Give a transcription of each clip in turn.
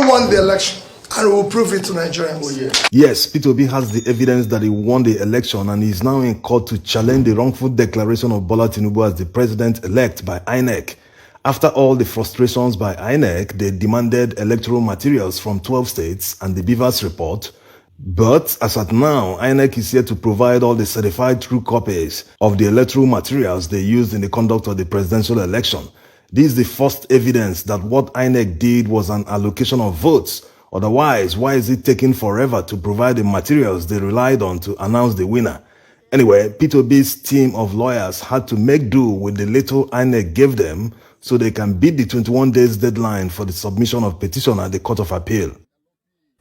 Tinubu won the election. And we will prove it to Nigerians. Oh, yeah. Yes, Peter Obi has the evidence that he won the election and is now in court to challenge the wrongful declaration of Bola Tinubu as the president-elect by INEC. After all the frustrations by INEC, they demanded electoral materials from 12 states and the Beavers report. But as at now, INEC is yet to provide all the certified true copies of the electoral materials they used in the conduct of the presidential election. This is the first evidence that what INEC did was an allocation of votes. Otherwise, why is it taking forever to provide the materials they relied on to announce the winner? Anyway, Peter Obi's team of lawyers had to make do with the little INEC gave them so they can beat the 21 days deadline for the submission of petition at the Court of Appeal.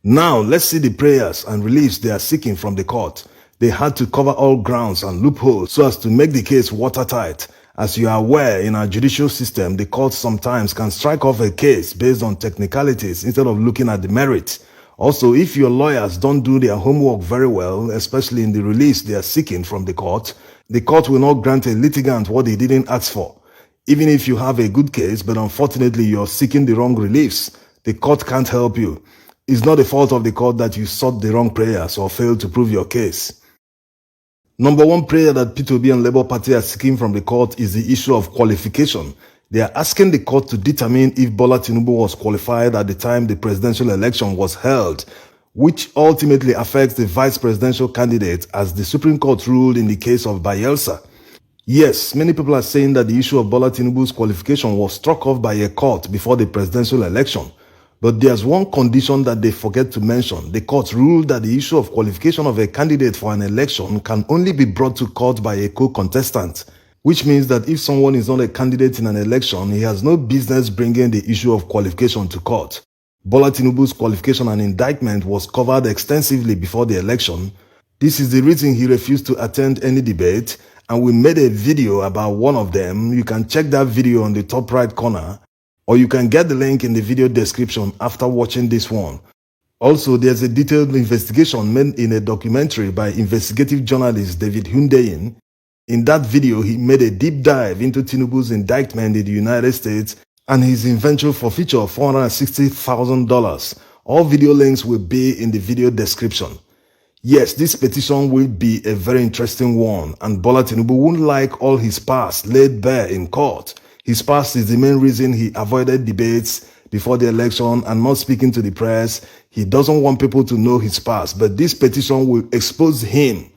Now, let's see the prayers and reliefs they are seeking from the court. They had to cover all grounds and loopholes so as to make the case watertight. As you are aware, in our judicial system, the court sometimes can strike off a case based on technicalities instead of looking at the merit. Also, if your lawyers don't do their homework very well, especially in the release they are seeking from the court will not grant a litigant what he didn't ask for. Even if you have a good case, but unfortunately you're seeking the wrong reliefs, the court can't help you. It's not the fault of the court that you sought the wrong prayers or failed to prove your case. Number one prayer that Peter Obi and Labour Party are seeking from the court is the issue of qualification. They are asking the court to determine if Bola Tinubu was qualified at the time the presidential election was held, which ultimately affects the vice presidential candidate as the Supreme Court ruled in the case of Bayelsa. Yes, many people are saying that the issue of Bola Tinubu's qualification was struck off by a court before the presidential election. But there's one condition that they forget to mention. The court ruled that the issue of qualification of a candidate for an election can only be brought to court by a co-contestant, which means that if someone is not a candidate in an election, he has no business bringing the issue of qualification to court. Bola Tinubu's qualification and indictment was covered extensively before the election. This is the reason he refused to attend any debate, and we made a video about one of them. You can check that video on the top right corner, or you can get the link in the video description after watching this one. Also, there's a detailed investigation made in a documentary by investigative journalist David Hundeyin. In that video, he made a deep dive into Tinubu's indictment in the United States and his eventual forfeiture of $460,000. All video links will be in the video description. Yes, this petition will be a very interesting one, and Bola Tinubu won't like all his past laid bare in court. His past is the main reason he avoided debates before the election and not speaking to the press. He doesn't want people to know his past, but this petition will expose him.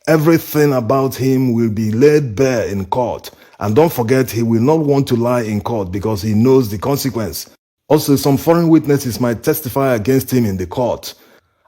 Everything about him will be laid bare in court. And don't forget, he will not want to lie in court because he knows the consequence. Also, some foreign witnesses might testify against him in the court.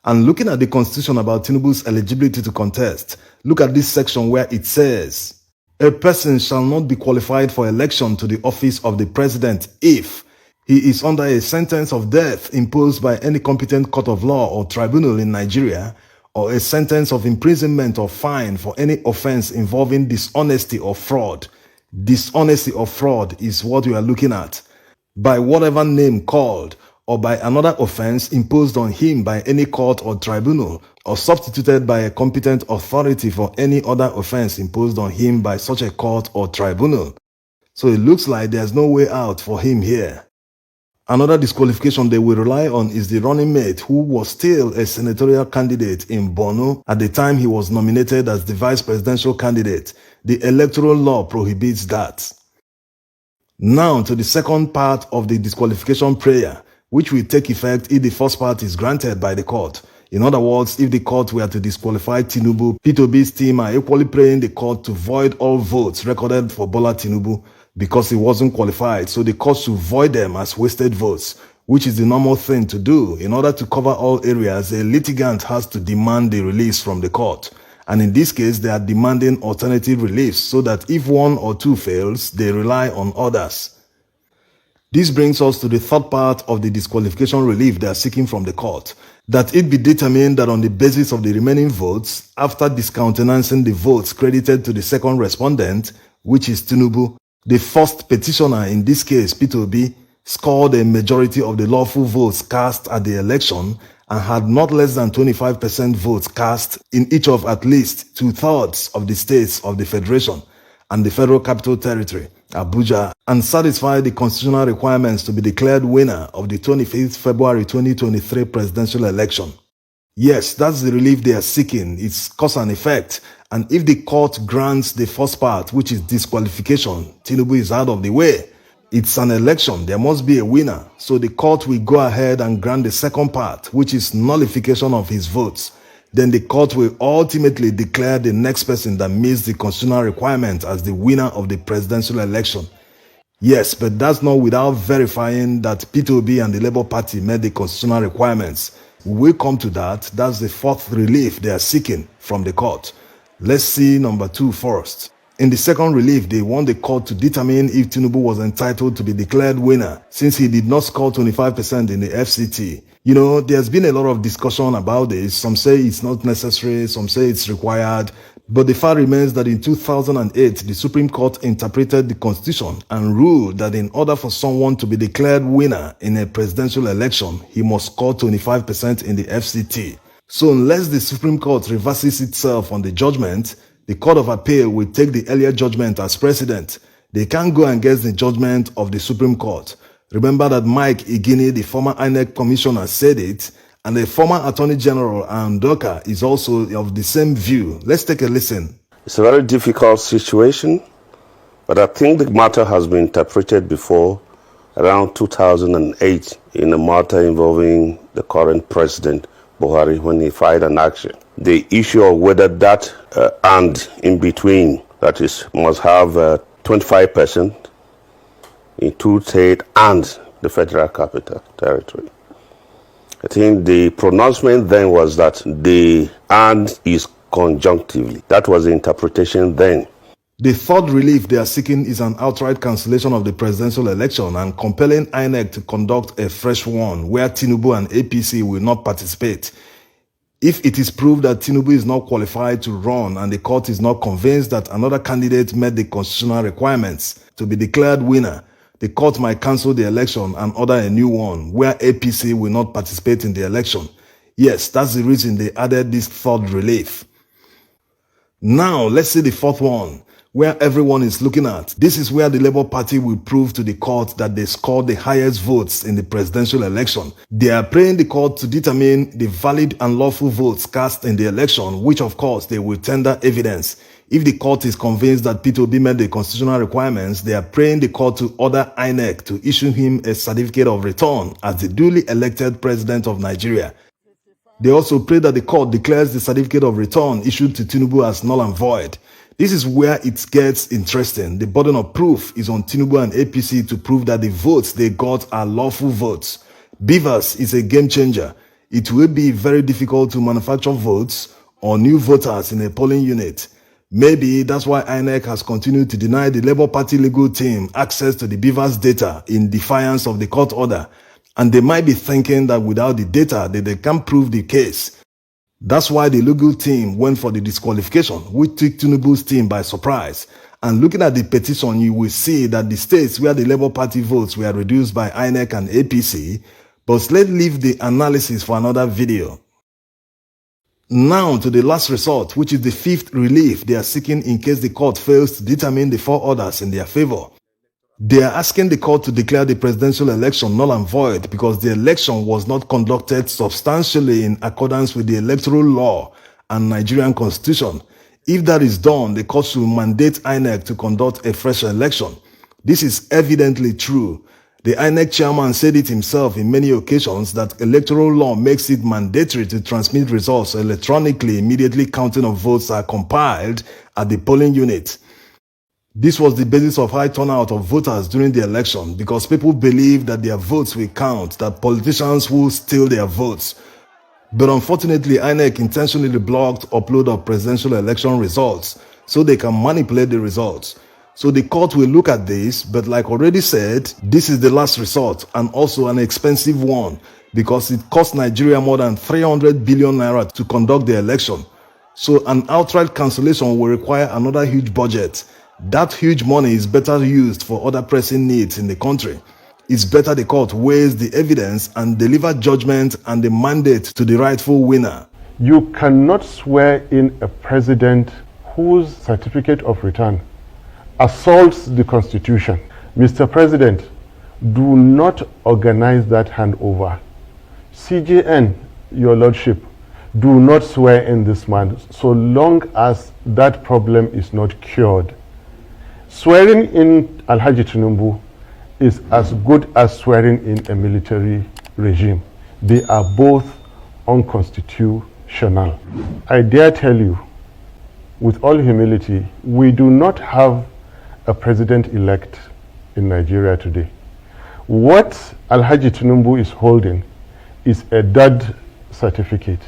And looking at the constitution about Tinubu's eligibility to contest, look at this section where it says, a person shall not be qualified for election to the office of the president if he is under a sentence of death imposed by any competent court of law or tribunal in Nigeria, or a sentence of imprisonment or fine for any offense involving dishonesty or fraud. Dishonesty or fraud is what we are looking at. By whatever name called, or by another offense imposed on him by any court or tribunal, or substituted by a competent authority for any other offense imposed on him by such a court or tribunal. So it looks like there's no way out for him here. Another disqualification they will rely on is the running mate who was still a senatorial candidate in Borno at the time he was nominated as the vice presidential candidate. The electoral law prohibits that. Now to the second part of the disqualification prayer, which will take effect if the first part is granted by the court. In other words, if the court were to disqualify Tinubu, Peter Obi's team are equally praying the court to void all votes recorded for Bola Tinubu because he wasn't qualified, so the court should void them as wasted votes, which is the normal thing to do. In order to cover all areas, a litigant has to demand the release from the court. And in this case, they are demanding alternative reliefs so that if one or two fails, they rely on others. This brings us to the third part of the disqualification relief they are seeking from the court, that it be determined that on the basis of the remaining votes, after discountenancing the votes credited to the second respondent, which is Tinubu, the first petitioner, in this case Peter Obi, scored a majority of the lawful votes cast at the election and had not less than 25% votes cast in each of at least 2/3 of the states of the Federation and the Federal Capital Territory, Abuja, and satisfy the constitutional requirements to be declared winner of the 25th February 2023 presidential election. Yes, that's the relief they are seeking. It's cause and effect. And if the court grants the first part, which is disqualification, Tinubu is out of the way. It's an election. There must be a winner. So the court will go ahead and grant the second part, which is nullification of his votes. Then the court will ultimately declare the next person that meets the constitutional requirement as the winner of the presidential election. Yes, but that's not without verifying that Peter Obi and the Labour Party met the constitutional requirements. We will come to that. That's the fourth relief they are seeking from the court. Let's see number 2 first. In the second relief, they want the court to determine if Tinubu was entitled to be declared winner since he did not score 25% in the FCT. You know, there's been a lot of discussion about this. Some say it's not necessary, some say it's required. But the fact remains that in 2008, the Supreme Court interpreted the Constitution and ruled that in order for someone to be declared winner in a presidential election, he must score 25% in the FCT. So unless the Supreme Court reverses itself on the judgment, the Court of Appeal will take the earlier judgment as precedent. They can't go against the judgment of the Supreme Court. Remember that Mike Igini, the former INEC commissioner, said it, and the former Attorney General Andoka is also of the same view. Let's take a listen. It's a very difficult situation, but I think the matter has been interpreted before around 2008 in a matter involving the current president, Buhari, when he filed an action. The issue of whether that and in between, that is, must have 25% in two states and the federal capital territory. I think the pronouncement then was that the and is conjunctively. That was the interpretation then. The third relief they are seeking is an outright cancellation of the presidential election and compelling INEC to conduct a fresh one where Tinubu and APC will not participate. If it is proved that Tinubu is not qualified to run and the court is not convinced that another candidate met the constitutional requirements to be declared winner, the court might cancel the election and order a new one where APC will not participate in the election. Yes, that's the reason they added this third relief. Now, let's see the fourth one, where everyone is looking at. This is where the Labour Party will prove to the court that they scored the highest votes in the presidential election. They are praying the court to determine the valid and lawful votes cast in the election, which of course they will tender evidence. If the court is convinced that Peter Obi met the constitutional requirements, they are praying the court to order INEC to issue him a certificate of return as the duly elected president of Nigeria. They also pray that the court declares the certificate of return issued to Tinubu as null and void. This is where it gets interesting. The burden of proof is on Tinubu and APC to prove that the votes they got are lawful votes. Beavers is a game changer. It will be very difficult to manufacture votes or new voters in a polling unit. Maybe that's why INEC has continued to deny the Labour Party legal team access to the Beavers data in defiance of the court order. And they might be thinking that without the data, they can't prove the case. That's why the legal team went for the disqualification, which took Tinubu's team by surprise. And looking at the petition, you will see that the states where the Labour Party votes were reduced by INEC and APC. But let's leave the analysis for another video. Now to the last resort, which is the fifth relief they are seeking in case the court fails to determine the four orders in their favor. They are asking the court to declare the presidential election null and void because the election was not conducted substantially in accordance with the electoral law and Nigerian constitution. If that is done, the court should mandate INEC to conduct a fresh election. This is evidently true. The INEC chairman said it himself in many occasions that electoral law makes it mandatory to transmit results electronically immediately counting of votes are compiled at the polling unit. This was the basis of high turnout of voters during the election because people believe that their votes will count, that politicians will steal their votes. But unfortunately, INEC intentionally blocked upload of presidential election results so they can manipulate the results. So the court will look at this, but like already said, this is the last resort and also an expensive one because it cost Nigeria more than 300 billion naira to conduct the election. So an outright cancellation will require another huge budget. That huge money is better used for other pressing needs in the country. It's better the court weighs the evidence and deliver judgment and the mandate to the rightful winner. You cannot swear in a president whose certificate of return assaults the Constitution. Mr. President, do not organize that handover. CJN, your Lordship, do not swear in this man so long as that problem is not cured. Swearing in Alhaji Tinubu is as good as swearing in a military regime. They are both unconstitutional. I dare tell you, with all humility, we do not have a president-elect in Nigeria today. What Alhaji Tinubu is holding is a dud certificate,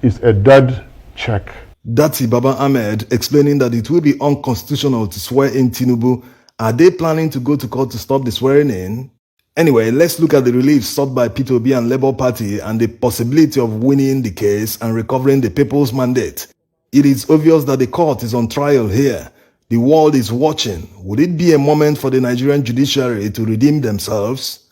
is a dud check. That's Baba Ahmed explaining that it will be unconstitutional to swear in Tinubu. Are they planning to go to court to stop the swearing in? Anyway, let's look at the relief sought by Peter Obi and Labour Party and the possibility of winning the case and recovering the people's mandate. It is obvious that the court is on trial here. The world is watching. Would it be a moment for the Nigerian judiciary to redeem themselves?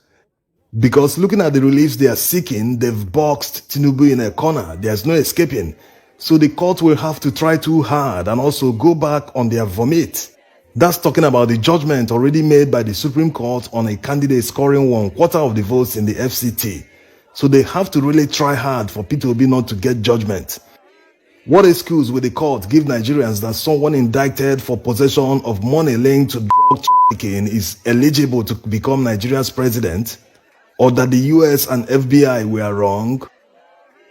Because looking at the reliefs they are seeking, they've boxed Tinubu in a corner. There's no escaping. So the court will have to try too hard and also go back on their vomit. That's talking about the judgment already made by the Supreme Court on a candidate scoring 1/4 of the votes in the FCT. So they have to really try hard for Peter Obi not to get judgment. What excuse will the court give Nigerians that someone indicted for possession of money linked to drug trafficking is eligible to become Nigeria's president? Or that the US and FBI were wrong?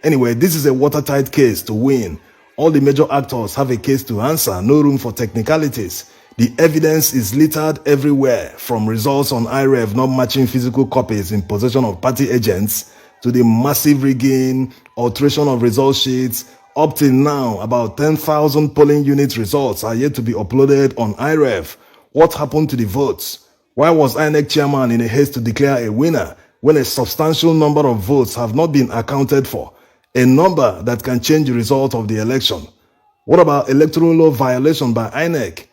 Anyway, this is a watertight case to win. All the major actors have a case to answer, no room for technicalities. The evidence is littered everywhere, from results on IREV not matching physical copies in possession of party agents, to the massive rigging, alteration of result sheets. Up till now, about 10,000 polling unit results are yet to be uploaded on IREV. What happened to the votes? Why was INEC chairman in a haste to declare a winner when a substantial number of votes have not been accounted for? A number that can change the result of the election. What about electoral law violation by INEC?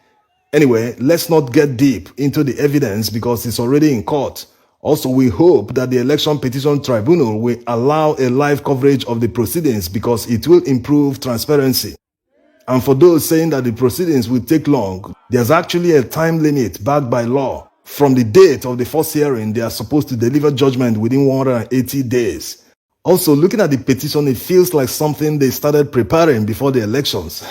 Anyway, let's not get deep into the evidence because it's already in court. Also, we hope that the Election Petition Tribunal will allow a live coverage of the proceedings because it will improve transparency. And for those saying that the proceedings will take long, there's actually a time limit backed by law. From the date of the first hearing, they are supposed to deliver judgment within 180 days. Also, looking at the petition, it feels like something they started preparing before the elections.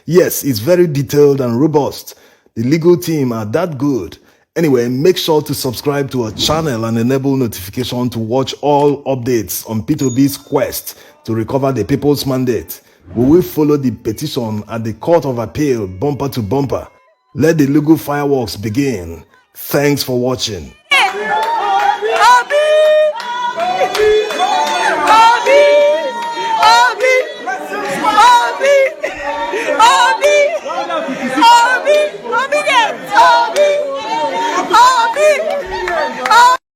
Yes, it's very detailed and robust. The legal team are that good. Anyway, make sure to subscribe to our channel and enable notification to watch all updates on Peter Obi's quest to recover the people's mandate. We will follow the petition at the Court of Appeal bumper to bumper. Let the legal fireworks begin. Thanks for watching. Obi!